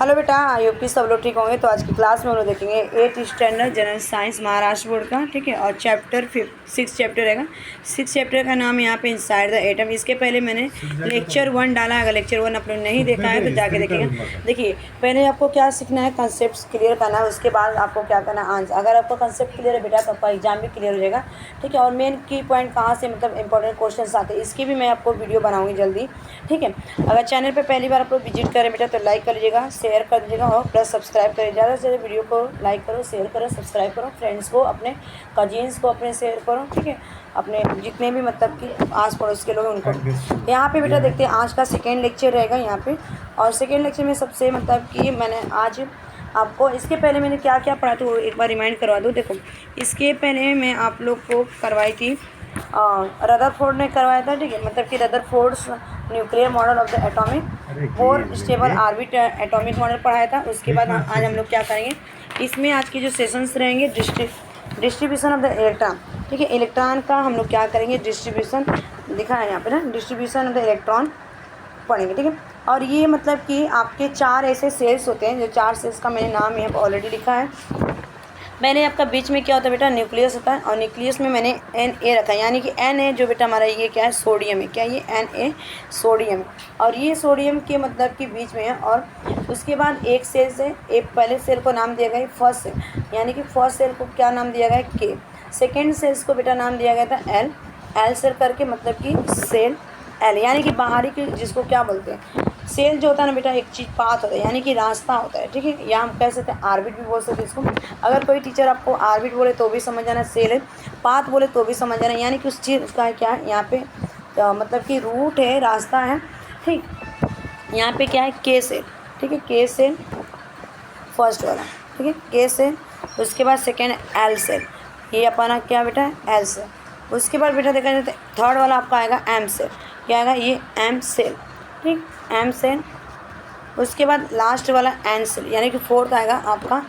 Hello बेटा, I hope कि सब लोग ठीक होंगे। तो आज की क्लास में हम लोग देखेंगे 8th standard general science Maharashtra board का, ठीक है। और चैप्टर 6 चैप्टर रहेगा। 6 चैप्टर का नाम यहाँ पे इनसाइड द एटम। इसके पहले मैंने लेक्चर 1 डाला है। अगर लेक्चर 1 आप लोग नहीं देखा है तो जाके देखिएगा। देखिए, पहले आपको क्या सीखना है, कंसेप्ट क्लियर करना है। उसके बाद आपको क्या करना है, आंसर। अगर आपका कंसेप्ट क्लियर है बेटा तो आपका एग्जाम भी क्लियर हो जाएगा, ठीक है। और मेन की पॉइंट कहाँ से मतलब इंपॉर्टेंट क्वेश्चन आते हैं, इसकी भी मैं आपको वीडियो बनाऊँगी जल्दी, ठीक है। अगर चैनल पर पहली बार आप लोग विजिट करें बेटा तो लाइक कर लीजिएगा, शेयर कर दीजिएगा और प्लस सब्सक्राइब करें। ज़्यादा से ज़्यादा वीडियो को लाइक करो, शेयर करो, सब्सक्राइब करो, फ्रेंड्स को, अपने कजिन्स को अपने शेयर करो, ठीक है। अपने जितने भी मतलब कि आस पड़ोस के लोग हैं उनको। यहाँ पे बेटा देखते हैं आज का सेकेंड लेक्चर रहेगा यहाँ पे। और सेकेंड लेक्चर में सबसे मतलब कि मैंने आज आपको, इसके पहले मैंने क्या क्या पढ़ा था वो एक बार रिमाइंड करवा दूँ। देखो, इसके पहले मैं आप लोग को करवाई थी, रदरफोर्ड ने करवाया था, ठीक है। मतलब कि Rutherford's nuclear model of the atomic four stable orbit atomic model पढ़ाया था। उसके बाद आज हम लोग क्या करेंगे, इसमें आज के जो सेशंस रहेंगे डिस्ट्रीब्यूशन ऑफ द इलेक्ट्रॉन, ठीक है। इलेक्ट्रॉन का हम लोग क्या करेंगे, डिस्ट्रीब्यूशन दिखा है यहाँ पे ना, डिस्ट्रीब्यूशन ऑफ द इलेक्ट्रॉन पढ़ेंगे, ठीक है। और ये मतलब कि आपके 4 ऐसे सेल्स होते हैं, जो 4 सेल्स का मैंने नाम यहाँ पर ऑलरेडी लिखा है मैंने। आपका बीच में क्या होता है बेटा, न्यूक्लियस होता है। और न्यूक्लियस में मैंने Na रखा है, यानी कि Na जो बेटा हमारा ये क्या है, सोडियम है। क्या ये Na सोडियम है। और ये सोडियम के मतलब कि बीच में है। और उसके बाद एक सेल से, एक पहले सेल को नाम दिया गया है फर्स्ट सेल, यानी कि फर्स्ट सेल को क्या नाम दिया गया है, K। सेकेंड सेल्स को बेटा नाम दिया गया था L सेल करके, मतलब कि सेल L, यानी कि बाहरी की जिसको क्या बोलते हैं, सेल जो होता है ना बेटा, एक चीज़ पाथ होता है, यानी कि रास्ता होता है, ठीक है। या हम कह सकते हैं आर्बिट भी बोल सकते हैं इसको। अगर कोई टीचर आपको आर्बिट बोले तो भी समझ जाना सेल है, पाथ बोले तो भी समझ जाना, यानी कि उस चीज़ का क्या है यहाँ पे मतलब कि रूट है, रास्ता है, ठीक। यहाँ पे क्या है, के सेल, ठीक है। के सेल फर्स्ट वाला, ठीक है, के सेल। उसके बाद सेकेंड एल सेल, ये अपना क्या बेटा है, एल सेल। उसके बाद बेटा देखा जाता है थर्ड वाला आपका आएगा एम सेल। क्या आएगा, ये एम सेल, ठीक, एम सेल। उसके बाद लास्ट वाला एन सेल, यानी कि फोर्थ आएगा आपका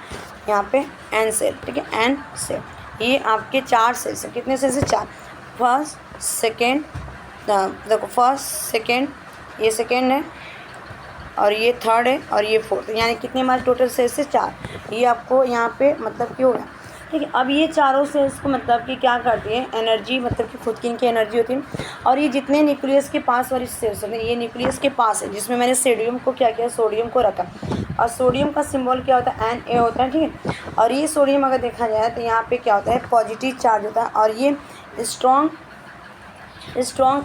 यहाँ पे एन सेल, ठीक है, एन सेल। ये आपके 4 सेल्स हैं। कितने सेल्स हैं, 4। फर्स्ट सेकेंड, देखो फर्स्ट सेकेंड, ये सेकेंड है, और ये थर्ड है, और ये फोर्थ, यानी कितने हमारे टोटल सेल्स है, 4। ये आपको यहाँ पे मतलब कि हो गया, ठीक है। अब ये चारों सेल्स को मतलब कि क्या करती है, एनर्जी, मतलब कि खुद की इनकी एनर्जी होती है। और ये जितने न्यूक्लियस के पास वाली सेल्स होते हैं, ये न्यूक्लियस के पास है, जिसमें मैंने सोडियम को क्या किया, सोडियम को रखा। और सोडियम का सिंबल क्या होता है, Na होता है, ठीक है। और ये सोडियम अगर देखा जाए तो यहाँ पे क्या होता है, पॉजिटिव चार्ज होता है। और ये स्ट्रॉन्ग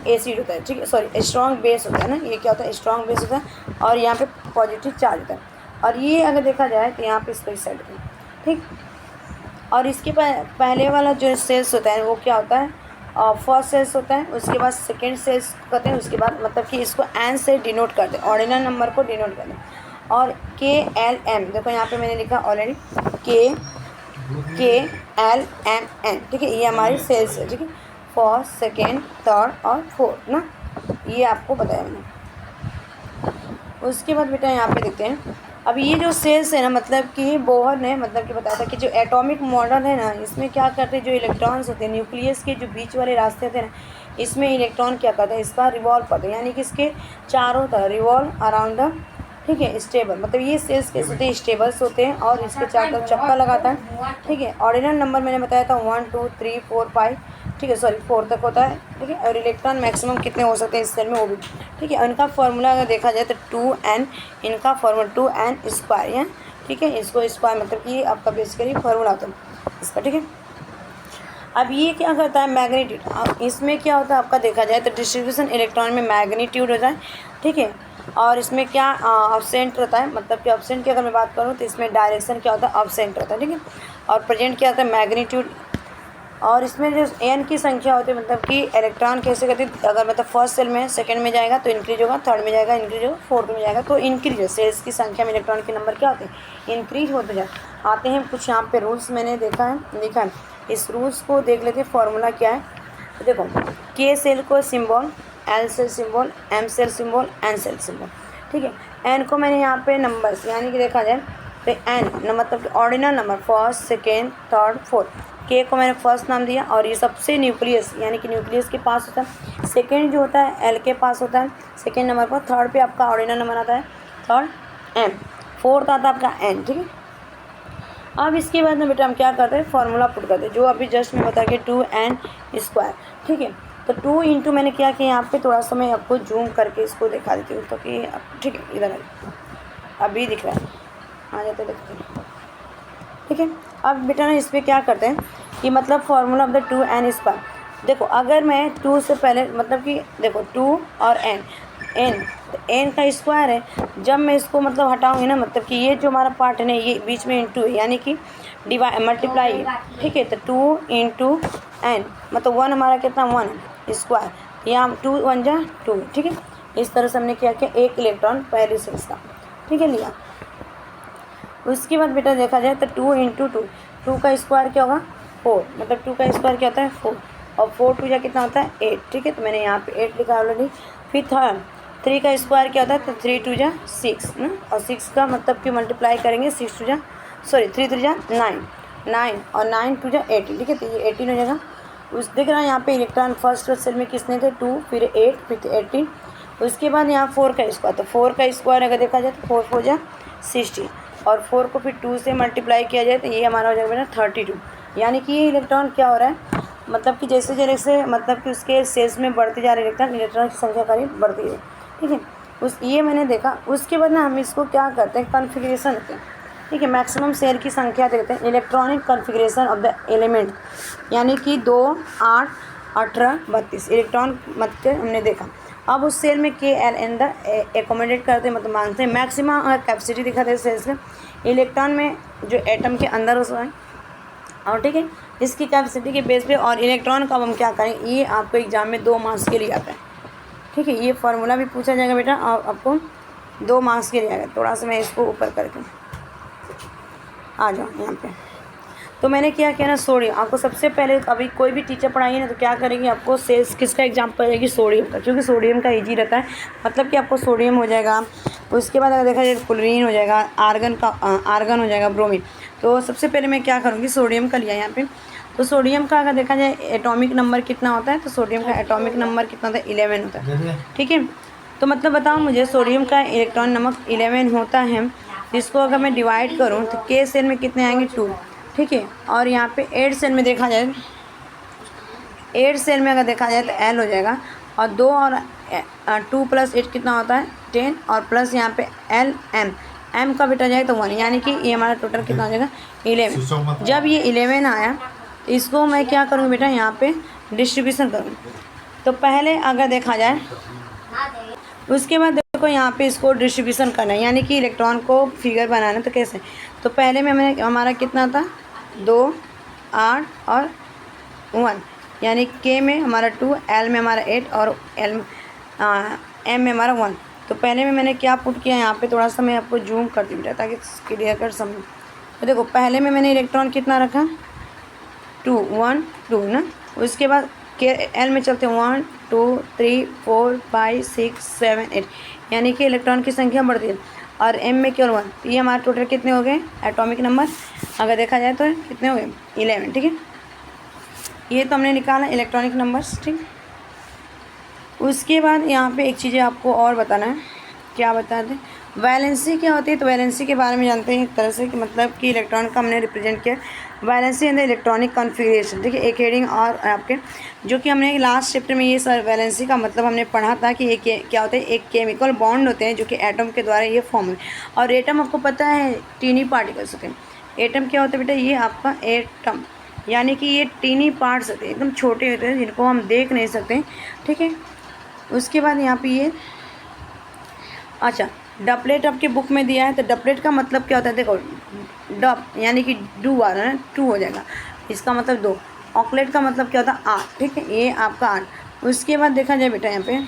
एसिड होता है, ठीक है, सॉरी स्ट्रॉन्ग बेस होता है ना, ये क्या होता है, स्ट्रॉन्ग बेस होता है। और यहाँ पे पॉजिटिव चार्ज होता है। और ये अगर देखा जाए तो यहाँ पे इसको इस साइड पे, ठीक। और इसके पहले वाला जो सेल्स होता है वो क्या होता है, फर्स्ट सेल्स होता है। उसके बाद सेकेंड सेल्स कहते हैं। उसके बाद मतलब कि इसको एन से डिनोट करते हैं, ऑर्डिनल नंबर को डिनोट करते हैं। और KLM, देखो यहाँ पे मैंने लिखा ऑलरेडी, KLMN, ठीक है। ये हमारी सेल्स है, ठीक है, फर्स्ट सेकेंड थर्ड और फोर्थ ना, ये आपको बताया मैंने। उसके बाद बेटा यहाँ पे देखते हैं, अब ये जो सेल्स है ना, मतलब कि बोहर ने मतलब कि बताया था कि जो एटॉमिक मॉडल है ना, इसमें क्या करते हैं, जो इलेक्ट्रॉन्स होते हैं न्यूक्लियस के जो बीच वाले रास्ते होते हैं ना, इसमें इलेक्ट्रॉन क्या करते हैं, इसका रिवॉल्व करते हैं, यानी कि इसके चारों तरफ रिवॉल्व अराउंड द, ठीक है, स्टेबल। मतलब ये सेल्स कैसे होते हैं, स्टेबल्स होते हैं। और इसके चारों तरफ चक्का लगाता है, ठीक है। ऑर्डिनल नंबर मैंने बताया था 1 2 3 4 5, ठीक है, सॉरी 4 तक होता है, ठीक है। और इलेक्ट्रॉन मैक्सिमम कितने हो सकते हैं इस सेल में, वो भी, ठीक है। इनका फार्मूला अगर देखा जाए तो 2n, इनका फार्मूला 2n स्क्वायर है, ठीक है। इसको स्क्वायर मतलब कि आपका बेसिकली फार्मूला होता है इसका, ठीक है। अब ये क्या करता है, मैग्नीट्यूड। इसमें क्या होता है आपका देखा जाए तो डिस्ट्रीब्यूशन इलेक्ट्रॉन में मैग्नीट्यूड होता है, ठीक है। और इसमें क्या अब्सेंट रहता है, मतलब कि अब्सेंट की अगर मैं बात करूँ तो इसमें डायरेक्शन क्या होता है, अब्सेंट रहता है, ठीक है। और प्रेजेंट क्या होता है, मैग्नीट्यूड। और इसमें जो एन की संख्या होती है, मतलब कि इलेक्ट्रॉन कैसे करते हैं, अगर मतलब फर्स्ट सेल में सेकंड में जाएगा तो इंक्रीज होगा, थर्ड में जाएगा इंक्रीज होगा, फोर्थ में जाएगा तो इंक्रीज है। सेल्स की संख्या में इलेक्ट्रॉन के नंबर क्या होते हैं, इंक्रीज होते जाए आते हैं। कुछ यहाँ पे रूल्स मैंने देखा है, लिखा है, इस रूल्स को देख लेते हैं। फार्मूला क्या है, तो देखो, के सेल को symbol, L shell symbol, M shell symbol, N shell symbol, ठीक है। एन को मैंने यहाँ पे नंबर्स, यानी कि देखा जाए तो एन मतलब कि ordinal number first second third fourth. के को मैंने फर्स्ट नाम दिया, और ये सबसे न्यूक्लियस, यानी कि न्यूक्लियस के पास होता है। सेकेंड जो होता है एल के पास होता है सेकेंड नंबर पर। थर्ड पे आपका ऑर्डिनल नंबर आता है, थर्ड एम, फोर्थ आता है आपका n, ठीक है। अब इसके बाद में बेटा हम क्या करते हैं, फार्मूला पुट करते हैं, जो अभी जस्ट मैं बता के 2n², ठीक है। तो 2 इंटू मैंने क्या किया यहाँ पे, थोड़ा सा मैं आपको जूम करके इसको दिखा देती हूँ, तो कि ठीक है इधर अभी दिख रहा है, आ जाते देखते हैं, ठीक है। अब बेटा ना इस पर क्या करते हैं कि मतलब फार्मूला ऑफ द 2n², देखो अगर मैं 2 से पहले मतलब कि देखो 2 और n तो n का स्क्वायर है, जब मैं इसको मतलब हटाऊंगी ना, मतलब कि ये जो हमारा पार्ट है ना, ये बीच में इंटू है, यानी कि मल्टीप्लाई, ठीक है। तो 2 इंटू n मतलब 1 हमारा कितना 1 स्क्वायर, यहाँ 2 1 जा 2, ठीक है। इस तरह से हमने क्या किया, एक इलेक्ट्रॉन पहले से इसका, ठीक है, लिया। उसके बाद बेटा देखा जाए तो 2 इंटू 2 का स्क्वायर क्या होगा 4, मतलब 2 का स्क्वायर क्या होता है 4, और 4 2 जा कितना होता है 8, ठीक है। तो मैंने यहाँ पे 8 लिखा ऑलरेडी। फिर 3 का स्क्वायर क्या होता है, तो 3 2 जा 6 ना, और 6 का मतलब कि मल्टीप्लाई करेंगे 6 2 जा 3 3 जा 9 और 9 2 जा 18, ठीक है। तो ये 18 हो जाएगा। उस देख रहा है यहाँ पे इलेक्ट्रॉन फर्स्ट सेल में किसने थे 2, फिर 8, फिर 18। उसके बाद यहाँ 4 का स्क्वायर, तो 4 का स्क्वायर अगर देखा जाए तो 4 4 जा 60, और 4 को फिर 2 से मल्टीप्लाई किया जाए तो ये हमारा हो जाएगा बेटा 32। यानी कि ये इलेक्ट्रॉन क्या हो रहा है, मतलब कि जैसे जैसे मतलब कि उसके सेल्स में बढ़ते जा रहे इलेक्ट्रॉन की संख्या करीब बढ़ती है, ठीक है। ये मैंने देखा। उसके बाद ना हम इसको क्या करते हैं, कॉन्फ़िगरेशन होते हैं, ठीक है। मैक्सिमम सेल की संख्या देखते हैं, electronic configuration of the element, यानी कि 2 8 18 32 इलेक्ट्रॉन मतलब हमने देखा। अब उस सेल में के एल एन द एकोमोडेट करते हैं, मतलब मानते हैं मैक्सिमम कैपेसिटी दिखाते हैं सेल्स का इलेक्ट्रॉन में जो एटम के अंदर हो है, और ठीक है इसकी कैपेसिटी के बेस पे। और इलेक्ट्रॉन का हम क्या करें, ये आपको एग्जाम में 2 मार्क्स के लिए आता है, ठीक है। ये फार्मूला भी पूछा जाएगा बेटा, और आपको 2 मार्क्स के लिए आएगा। थोड़ा सा मैं इसको ऊपर करके आ जाऊँ यहाँ पे। तो मैंने क्या किया ना, सोडियम आपको सबसे पहले अभी कोई भी टीचर पढ़ाएंगे ना तो क्या करेंगे, आपको सेल्स किसका एग्जाम्पल रहेगी, सोडियम का, क्योंकि सोडियम का ईजी रहता है, मतलब कि आपको सोडियम हो जाएगा। उसके बाद अगर देखा जाए क्लोरीन हो जाएगा, आर्गन हो जाएगा, ब्रोमीन। तो सबसे पहले मैं क्या करूँगी, सोडियम का लिया यहाँ पे। तो सोडियम का अगर देखा जाए एटॉमिक नंबर कितना होता है, तो सोडियम का एटॉमिक नंबर कितना होता है 11 होता है, ठीक है। तो मतलब बताओ मुझे, सोडियम का इलेक्ट्रॉन नंबर 11 होता है, इसको अगर मैं डिवाइड करूँ तो के सेल में कितने आएंगे 2, ठीक है। और यहाँ पे 8 सेल में देखा जाए, 8 सेल में अगर देखा जाए तो एल हो जाएगा, और 2 और 2 + 8 कितना होता है 10, और प्लस यहाँ पे एल एम का बेटा जाए तो 1, यानी कि ये हमारा टोटल कितना हो जाएगा 11। जब ये 11 आया, इसको मैं क्या करूँगी बेटा, यहाँ पे डिस्ट्रीब्यूशन करूँगी। तो पहले अगर देखा जाए, उसके बाद देखो यहाँ पे इसको डिस्ट्रीब्यूशन करना है, यानी कि इलेक्ट्रॉन को फिगर बनाना। तो कैसे, तो पहले में मैंने हमारा कितना था 2 8 और 1, यानी के में हमारा 2, एल में हमारा 8 और एम में हमारा 1। तो पहले में मैंने क्या पुट किया, यहाँ पे थोड़ा सा मैं आपको जूम कर दूँ ताकि क्लियर कर समझ। तो देखो पहले में मैंने इलेक्ट्रॉन कितना रखा 2 1 2 ना। उसके बाद के एल में चलते 1 2 3 4 5 6 7 8, यानी कि इलेक्ट्रॉन की संख्या बढ़ती है। और एम में केवल 1, तो ये हमारे टोटल कितने हो गए एटॉमिक नंबर, अगर देखा जाए तो कितने हो गए 11, ठीक है। ये तो हमने निकाला इलेक्ट्रॉनिक नंबर्स, ठीक। उसके बाद यहाँ पे एक चीज़ें आपको और बताना है, क्या बता दें, वैलेंसी क्या होती है। तो वैलेंसी के बारे में जानते हैं एक तरह से, कि मतलब कि इलेक्ट्रॉन का हमने रिप्रेजेंट किया valency and the electronic configuration, ठीक है, एक हेडिंग। और आपके जो कि हमने लास्ट चैप्टर में ये सर वैलेंसी का मतलब हमने पढ़ा था कि एक क्या होता है, एक केमिकल बॉन्ड होते हैं जो कि एटम के द्वारा ये फॉर्म है। और एटम आपको पता है टीनी पार्टिकल्स होते हैं। एटम क्या होता है बेटा, ये आपका एटम, यानी कि ये टीनी पार्ट्स होते हैं, एकदम छोटे होते हैं जिनको हम देख नहीं सकते, ठीक है। उसके बाद यहाँ पे ये अच्छा डपलेट आपके बुक में दिया है। तो डपलेट का मतलब क्या होता है, देखो डप यानी कि डू आ रहा है ना, 2 हो जाएगा, इसका मतलब 2। ऑकलेट का मतलब क्या होता है 8, ठीक है, ये आपका 8। उसके बाद देखा जाए बेटा यहाँ पे,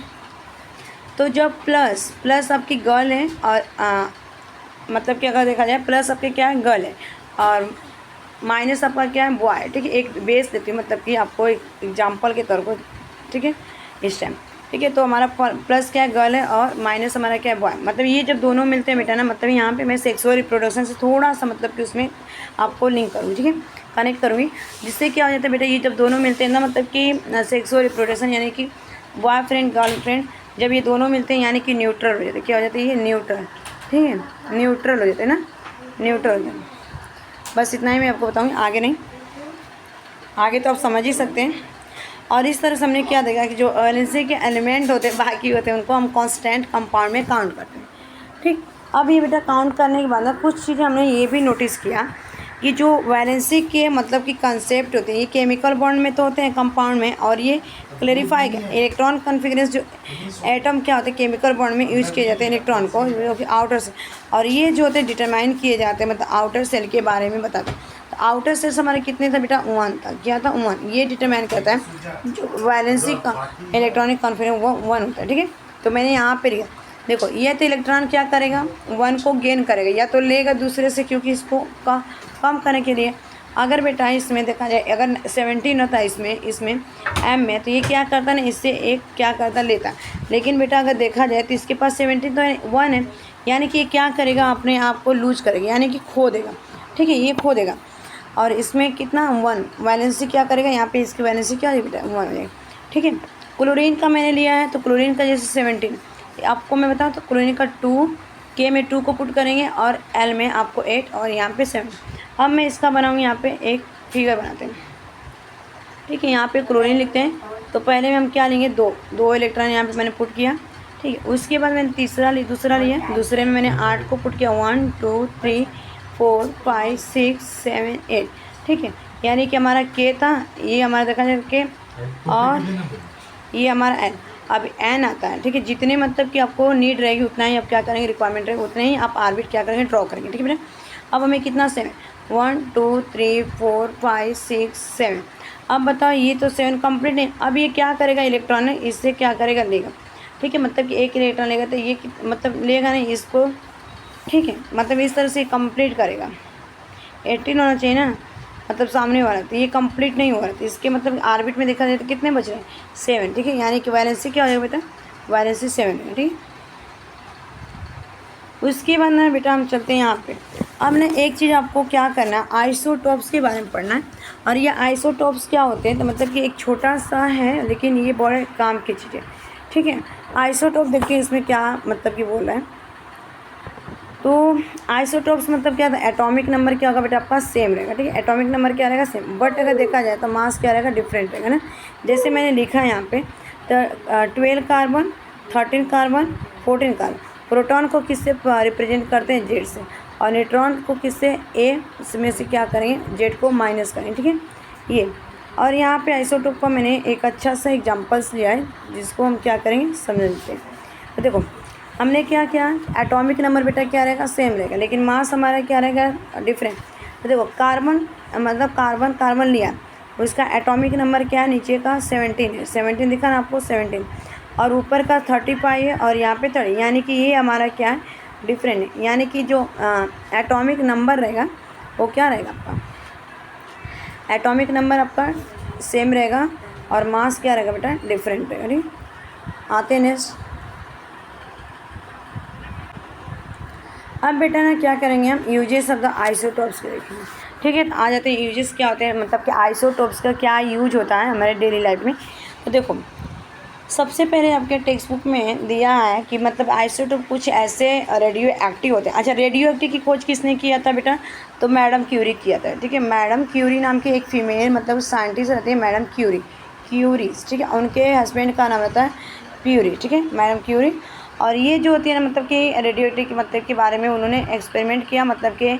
तो जब प्लस आपकी गर्ल है, और मतलब कि अगर देखा जाए प्लस आपके क्या है गर्ल है, और माइनस आपका क्या है बॉय, ठीक है। एक बेस देती हूँ, मतलब कि आपको एक एग्जाम्पल के तौर पर, ठीक है, इस टाइम, ठीक है। तो हमारा प्लस क्या है गर्ल है, और माइनस हमारा क्या है बॉय। मतलब ये जब दोनों मिलते हैं बेटा ना, मतलब यहाँ पे मैं सेक्सुअल रिप्रोडक्शन से थोड़ा सा मतलब कि उसमें आपको लिंक करूँगी, ठीक है, कनेक्ट करूँगी, जिससे क्या हो जाता है बेटा, ये जब दोनों मिलते हैं ना, मतलब कि सेक्सुअल रिप्रोडक्शन यानी कि बॉयफ्रेंड गर्लफ्रेंड, जब ये दोनों मिलते हैं यानी कि न्यूट्रल हो जाते हैं। क्या हो जाता है, ये न्यूट्रल, ठीक है, न्यूट्रल हो जाते हैं ना, न्यूट्रल हो जाते। बस इतना ही मैं आपको बताऊँगी, आगे नहीं, आगे तो आप समझ ही सकते हैं। और इस तरह से हमने क्या देखा कि जो वैलेंसी के एलिमेंट होते हैं बाकी होते हैं उनको हम कांस्टेंट कंपाउंड में काउंट करते हैं। ठीक, अब ये बेटा काउंट करने के बाद ना कुछ चीज़ें हमने ये भी नोटिस किया कि जो वैलेंसी के मतलब कि कंसेप्ट होते हैं ये केमिकल बॉन्ड में तो होते हैं कंपाउंड में, और ये क्लैरिफाई इलेक्ट्रॉन कॉन्फिगरेशन जो एटम क्या होते हैं केमिकल बॉन्ड में यूज किए जाते हैं इलेक्ट्रॉन को जो कि आउटर से, और ये जो होते हैं डिटरमाइन किए जाते हैं मतलब आउटर सेल के बारे में बताते हैं। तो आउटर सेल्स हमारे कितने था बेटा, 1 था, क्या था 1, ये डिटरमाइन करता है जो वैलेंसी का इलेक्ट्रॉनिक कॉन्फिगरेशन वो 1 होता है। ठीक है, तो मैंने यहाँ पे लिखा, देखो ये तो इलेक्ट्रॉन क्या करेगा 1 को गेन करेगा या तो लेगा दूसरे से, क्योंकि इसको का कम करने के लिए। अगर बेटा इसमें देखा जाए अगर 17 होता है इसमें एम में, तो ये क्या करता ना इससे एक क्या करता लेता, लेकिन बेटा अगर देखा जाए तो इसके पास 17 तो 1 है, यानी कि ये क्या करेगा अपने आप को लूज करेगा, यानी कि खो देगा। ठीक है, ये खो देगा, और इसमें कितना 1 वैलेंसी क्या करेगा, यहाँ पे इसकी वैलेंसी क्या है बेटा 1 हो जाएगा। ठीक है, क्लोरीन का मैंने लिया है तो क्लोरीन का जैसे 17 आपको मैं बताऊँ तो क्लोरीन का 2 के में 2 को पुट करेंगे और एल में आपको 8 और यहाँ पे 7। अब मैं इसका बनाऊँगी, यहाँ पे एक फिगर बनाते हैं। ठीक है, यहाँ पे क्लोरीन लिखते हैं तो पहले में हम क्या लेंगे, दो इलेक्ट्रॉन यहाँ पे मैंने पुट किया। ठीक है, उसके बाद मैंने दूसरा लिया, दूसरे में मैंने 8 को पुट किया, 1 2 3 4 5 6 7 8। ठीक है, यानी कि हमारा के था, ये हमारा देखा जाए के, और ये हमारा एन, अब एन आता है। ठीक है, जितने मतलब कि आपको नीड रहेगी उतना ही आप क्या करेंगे, रिक्वायरमेंट रहेगी उतने ही आप ऑर्बिट क्या करेंगे, ड्रॉ करेंगे। ठीक है बेटा, अब हमें कितना 7 1 2 3 4 5 6 7। अब बताओ ये तो 7 कंप्लीट नहीं, अब ये क्या करेगा इलेक्ट्रॉन है इससे क्या करेगा लेगा। ठीक है, मतलब कि एक इलेक्ट्रॉन लेगा तो ये मतलब लेगा नहीं इसको। ठीक है, मतलब इस तरह से कंप्लीट करेगा, 18 होना चाहिए ना, मतलब सामने वाला, तो ये कंप्लीट नहीं हो रहा था, इसके मतलब ऑर्बिट में देखा जाए तो कितने बच रहे हैं 7। ठीक है, यानी कि वैलेंसी क्या हो जाएगा बेटा, वैलेंसी 7 है। ठीक, उसके बाद ना बेटा हम चलते हैं यहाँ पे। अब ना एक चीज़ आपको क्या करना है, आइसोटोप्स के बारे में पढ़ना है। और ये आइसोटोप्स क्या होते हैं, तो मतलब कि एक छोटा सा है लेकिन ये बड़े काम की चीज़ें। ठीक है, आइसोटोप देखिए इसमें क्या मतलब कि बोल रहा है, तो आइसोटोप्स मतलब क्या था, एटॉमिक नंबर क्या होगा बेटा आपका सेम रहेगा। ठीक है, एटॉमिक नंबर क्या रहेगा सेम, बट अगर देखा जाए तो मास क्या रहेगा डिफरेंट रहेगा ना। जैसे मैंने लिखा है यहाँ पे तो 12 कार्बन 13 कार्बन 14 कार्बन, प्रोटॉन को किससे रिप्रेजेंट करते हैं जेड से, और न्यूट्रॉन को किससे ए में से क्या करेंगे जेड को माइनस करेंगे। ठीक है, ये और यहाँ पे आइसोटोप का मैंने एक अच्छा सा एग्जाम्पल्स लिया है जिसको हम क्या करेंगे समझते हैं। तो देखो हमने क्या किया, एटॉमिक नंबर बेटा क्या रहेगा सेम रहेगा, लेकिन मास हमारा क्या रहेगा डिफरेंट। तो देखो कार्बन मतलब कार्बन लिया, उसका एटॉमिक नंबर क्या है नीचे का 17 है, 17 दिखा ना आपको 17, और ऊपर का 35 है और यहाँ पे 30, यानी कि ये हमारा क्या है डिफरेंट है, यानी कि जो एटॉमिक नंबर रहेगा वो क्या रहेगा आपका, एटॉमिक नंबर आपका सेम रहेगा और मास क्या रहेगा बेटा डिफरेंट रहेगा। ठीक, आते हैं नेक्स्ट। अब बेटा ना क्या करेंगे हम यूजेस ऑफ द आइसोटोप्स के देखेंगे। ठीक है, तो आ जाते हैं यूजेस क्या होते हैं, मतलब कि आइसोटोप्स का क्या यूज होता है हमारे डेली लाइफ में। तो देखो सबसे पहले आपके टेक्स्ट बुक में दिया है कि मतलब आइसोटोप कुछ ऐसे रेडियो एक्टिव होते हैं। अच्छा, रेडियो एक्टिव की खोज किसने किया था बेटा, तो मैडम क्यूरी किया था। ठीक है, मैडम क्यूरी नाम की एक फीमेल मतलब साइंटिस्ट रहती है मैडम क्यूरीज। ठीक है, उनके हस्बैंड का नाम रहता है प्यूरी। ठीक है, मैडम क्यूरी, और ये जो होती है ना मतलब कि रेडियो एक्टिव के मतलब के बारे में उन्होंने एक्सपेरिमेंट किया मतलब कि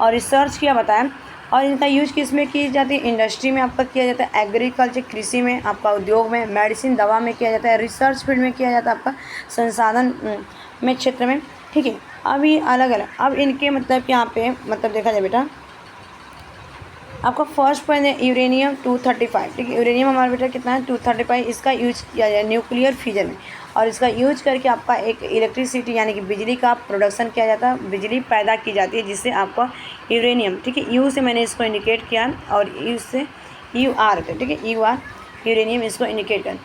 और रिसर्च किया बताया। और इनका यूज किस में की जाती है, इंडस्ट्री में आपका किया जाता है, एग्रीकल्चर कृषि में, आपका उद्योग में, मेडिसिन दवा में किया जाता है, रिसर्च फील्ड में किया जाता है, आपका संसाधन में क्षेत्र में। ठीक है, अब ये अलग अलग, अब इनके मतलब कि यहाँ पे मतलब देखा जाए बेटा आपका फर्स्ट पॉइंट है यूरेनियम 235। ठीक है, यूरेनियम हमारा बेटा कितना है 235, इसका यूज किया जाए न्यूक्लियर फ्यूजन में, और इसका यूज करके आपका एक इलेक्ट्रिसिटी यानी कि बिजली का प्रोडक्शन किया जाता है, बिजली पैदा की जाती है जिससे आपका यूरेनियम। ठीक है, यू से मैंने इसको इंडिकेट किया और यू से यू आर होता है। ठीक है, यू आर यूरेनियम इसको इंडिकेट कर।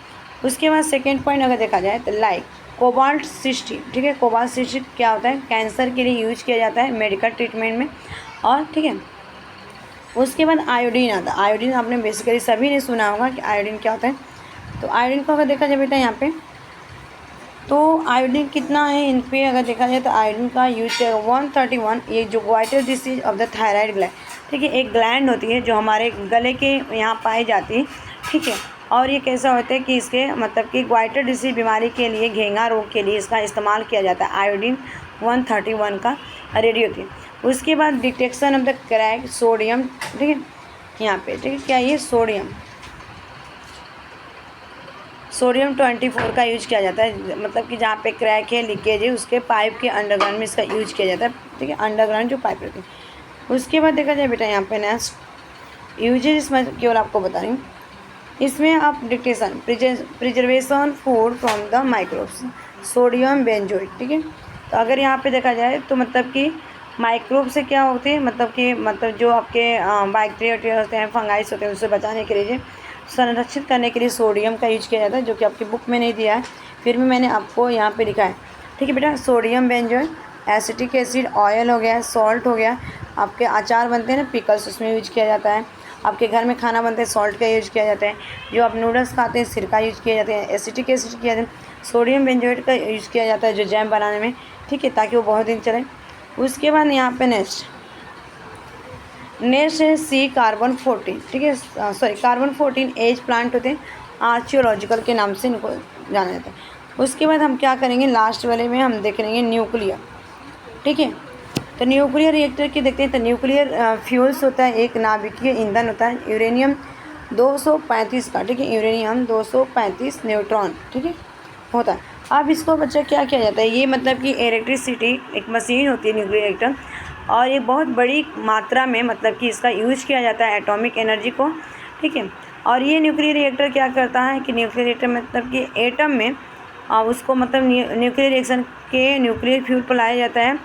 उसके बाद सेकेंड पॉइंट अगर देखा जाए तो लाइक कोबाल्ट 60। ठीक है, कोबाल्ट 60 क्या होता है, कैंसर के लिए यूज किया जाता है मेडिकल ट्रीटमेंट में। और ठीक है, उसके बाद आयोडीन आता है। आयोडीन आपने बेसिकली सभी ने सुना होगा कि आयोडीन क्या होता है। तो आयोडीन को अगर देखा जाए बेटा यहाँ पे तो आयोडीन कितना है इन पे अगर देखा जाए तो आयोडीन का यूज 131, ये जो goitre disease of the thyroid gland, ठीक है, एक ग्लैंड होती है जो हमारे गले के यहाँ पाई जाती है, ठीक है। और ये कैसा होता है कि इसके मतलब कि ग्वाइटर डिसीज बीमारी के लिए, घेंगा रोग के लिए इसका इस्तेमाल किया जाता है आयोडीन 131 का रेडियोथेरेपी। उसके बाद detection of the crack sodium, ठीक है, यहाँ पे, ठीक है, क्या ये सोडियम 24 का यूज किया जाता है, मतलब कि जहाँ पे क्रैक है, लीकेज है, उसके पाइप के अंडरग्राउंड में इसका यूज किया जाता है, ठीक है, अंडरग्राउंड जो पाइप रहती है। उसके बाद देखा जाए बेटा यहाँ पे नेक्स्ट यूजेज, इसमें केवल आपको बता रही हूँ, इसमें आप detection preservation food from the microbes sodium benzoate, ठीक है। तो अगर यहाँ पे देखा जाए तो मतलब कि माइक्रोब से क्या होते हैं, मतलब जो आपके बैक्टीरिया होते हैं, फंगाइस होते हैं, उससे बचाने के लिए, संरक्षित करने के लिए सोडियम का यूज किया जाता है, जो कि आपकी बुक में नहीं दिया है, फिर भी मैंने आपको यहाँ पे लिखा है, ठीक है बेटा। Sodium benzoate, acetic acid, oil हो गया, सॉल्ट हो गया, आपके अचार बनते हैं ना, पिकल्स, उसमें यूज किया जाता है, आपके घर में खाना बनते हैं, सॉल्ट का यूज किया जाता है, जो आप नूडल्स खाते हैं, सिरका यूज किया जाता है, एसिटिक एसिड किया जाता है, सोडियम बेंजोएट का यूज किया जाता है जो जैम बनाने में, ठीक है, ताकि वो बहुत दिन चले। उसके बाद यहाँ पे नेक्स्ट है सी कार्बन 14, ठीक है, सॉरी कार्बन 14 एज प्लांट होते हैं, आर्चियोलॉजिकल के नाम से इनको जाना जाता है। उसके बाद हम क्या करेंगे, लास्ट वाले में हम देख लेंगे न्यूक्लियर, ठीक है। तो न्यूक्लियर रिएक्टर की देखते हैं, तो न्यूक्लियर फ्यूल्स होता है, एक नाभिकीय ईंधन होता है, यूरेनियम 235 का, ठीक है, यूरेनियम 235 न्यूट्रॉन, ठीक है, होता है। अब इसको बच्चा क्या किया जाता है, ये मतलब कि इलेक्ट्रिसिटी, एक मशीन होती है न्यूक्लियर रिएक्टर, और ये बहुत बड़ी मात्रा में मतलब कि इसका यूज किया जाता है एटॉमिक एनर्जी को, ठीक है। और ये न्यूक्लियर रिएक्टर क्या करता है कि न्यूक्लियर रिएक्टर मतलब कि एटम में उसको मतलब न्यूक्लियर रिएक्शन के न्यूक्लियर फ्यूल पर लाया जाता है।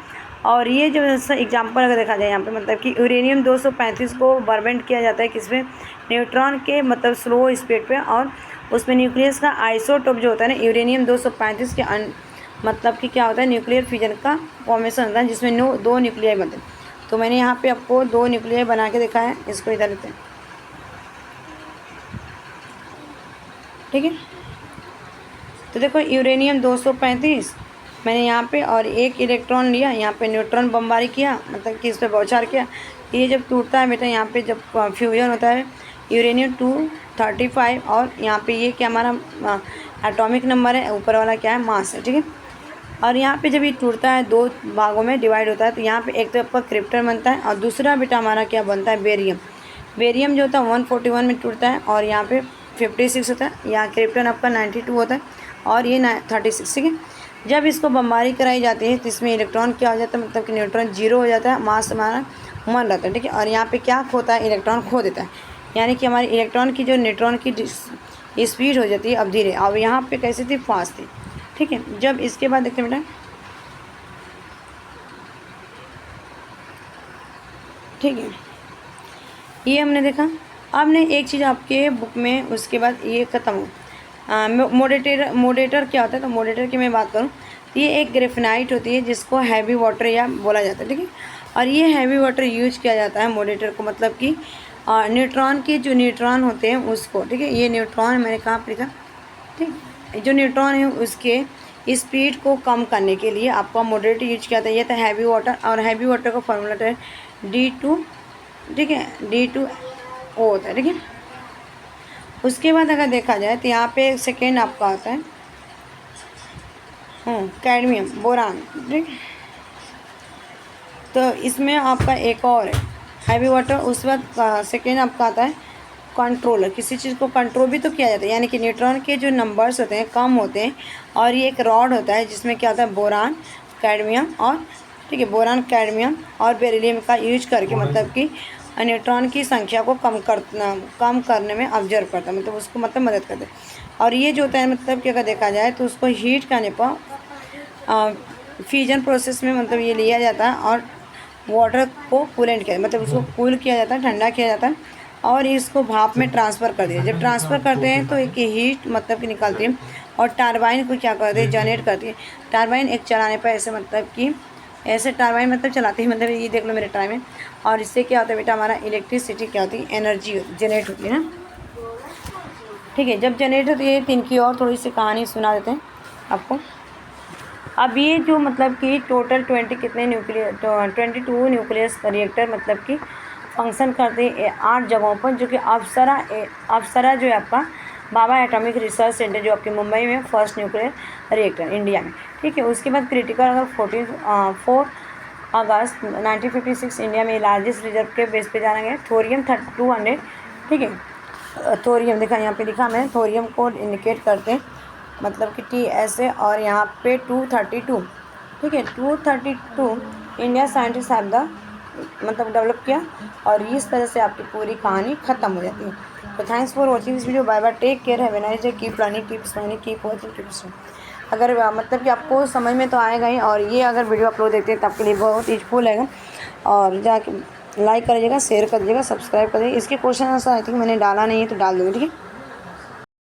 और ये जो एग्जांपल अगर देखा जाए यहाँ पे मतलब कि यूरेनियम 235 को बर्बेंट किया जाता है किसमें, न्यूट्रॉन के मतलब स्लो स्पीड पे, और उसमें न्यूक्लियस का आइसोटोप जो होता है ना यूरेनियम 235 के मतलब कि क्या होता है, न्यूक्लियर फ्यूजन का फॉर्मेशन होता है, जिसमें दो न्यूक्लियाई बनते हैं। तो मैंने यहाँ पे आपको 2 न्यूक्लियाई बना के दिखाया है, इसको इधर लेते हैं, ठीक है। तो देखो यूरेनियम 235 मैंने यहाँ पे, और एक इलेक्ट्रॉन लिया, यहाँ पे न्यूट्रॉन बमबारी किया, मतलब कि इस पर बौछार किया। ये जब टूटता है बेटा, यहाँ पे जब फ्यूजन होता है यूरेनियम 235, और यहाँ पे ये क्या हमारा एटॉमिक नंबर है, ऊपर वाला क्या है, मास है, ठीक है। और यहाँ पे जब ये टूटता है 2 भागों में डिवाइड होता है, तो यहाँ पे एक तो आपका क्रिप्टन बनता है, और दूसरा बेटा हमारा क्या बनता है, बेरियम। बेरियम जो होता है 141 में टूटता है, और यहाँ पे 56 होता है, यहाँ क्रिप्टन आपका 92 होता है, और ये 36, ठीक है। जब इसको बमबारी कराई जाती है तो इसमें इलेक्ट्रॉन क्या हो जाता है, मतलब कि न्यूट्रॉन 0 हो जाता है, मास हमारा 1 रहता है, ठीक है। और यहाँ पे क्या खोता है, इलेक्ट्रॉन खो देता है, यानी कि हमारे इलेक्ट्रॉन की जो न्यूट्रॉन की स्पीड हो जाती है अब धीरे, अब यहाँ पे कैसी थी, फास्ट थी, ठीक है। जब इसके बाद देखते हैं बेटा, ठीक है, ये हमने देखा। अब ने एक चीज़ आपके बुक में, उसके बाद ये ख़त्म हो। मोडेटर क्या होता है, तो मोडेटर की मैं बात करूँ तो ये एक ग्रेफेनाइट होती है जिसको हैवी वाटर या बोला जाता है, ठीक है। और ये हैवी वाटर यूज किया जाता है मोडेटर को, मतलब कि न्यूट्रॉन के जो न्यूट्रॉन होते हैं उसको, ठीक है, ये न्यूट्रॉन मैंने कहाँ पर लिखा, ठीक, जो न्यूट्रॉन है उसके स्पीड को कम करने के लिए आपका मॉडरेटर यूज किया जाता है। ये था हैवी वाटर, और हैवी वाटर का फॉर्मूला है D2, ठीक है, D2O होता है, ठीक है। उसके बाद अगर देखा जाए तो यहाँ पे सेकेंड आपका आता है कैडमियम बोरान, ठीक। तो इसमें आपका एक और है हैवी वाटर। उस वक्त सेकेंड आपका आता है कंट्रोलर, किसी चीज़ को कंट्रोल भी तो किया जाता है, यानी कि न्यूट्रॉन के जो नंबर्स होते हैं कम होते हैं, और ये एक रॉड होता है जिसमें क्या होता है, बोरान, कैडमियम, और ठीक है, बोरान, कैडमियम और बेरिलियम का यूज करके मतलब कि न्यूट्रॉन की संख्या को कम करने में ऑब्जर्व करता है, मतलब उसको मतलब मदद करता है। और ये जो होता है मतलब कि अगर देखा जाए तो उसको हीट करने पर फ्यूजन प्रोसेस में मतलब ये लिया जाता है, और वाटर को कूलेंट किया, मतलब उसको कूल किया जाता है, ठंडा किया जाता है, और इसको भाप में ट्रांसफ़र कर दिया। जब ट्रांसफ़र करते हैं तो एक हीट मतलब कि निकलती है, और टरबाइन को क्या करते हैं, जनरेट करती है। टरबाइन एक चलाने पर ऐसे मतलब कि ऐसे टरबाइन मतलब चलाती है, मतलब ये देख लो मेरे टाइम में। और इससे क्या होता है बेटा, हमारा इलेक्ट्रिसिटी क्या होती है, एनर्जी जनरेट होती है ना, ठीक है। जब जनरेट होती है तो इनकी और थोड़ी सी कहानी सुना देते हैं आपको। अब ये जो मतलब कि टोटल 20 कितने न्यूक्लियर 22 न्यूक्लियस रिएक्टर मतलब कि फंक्शन करते हैं 8 जगहों पर, जो कि अप्सरा जो है आपका भाभा एटॉमिक रिसर्च सेंटर जो आपके मुंबई में फर्स्ट न्यूक्लियर रिएक्टर इंडिया में, ठीक है। उसके बाद क्रिटिकल अगर 4 अगस्त 1956 इंडिया में लार्जेस्ट रिजर्व के बेस पे जाना गया थोरियम 200, ठीक है। थोरियम देखा यहाँ पे लिखा मैं, थोरियम कोड इंडिकेट करते हैं मतलब कि TSA, और यहाँ पे 232, ठीक है। 232 इंडिया साइंटिस्ट हैव द मतलब डेवलप किया, और इस तरह से आपकी पूरी कहानी ख़त्म हो जाती है। तो thanks for watching this video, bye bye, take care, have a nice day, keep learning, keep smiling, keep watching, keep smiling. अगर मतलब कि आपको समझ में तो आएगा ही, और ये अगर वीडियो अपलोड देखते हैं तो आपके लिए बहुत यूजफुल है, और जाके लाइक करिएगा, शेयर कर दीजिएगा, सब्सक्राइब कर दीजिएगा। इसके क्वेश्चन आंसर आई थिंक मैंने डाला नहीं है तो डाल दूँगी, ठीक है।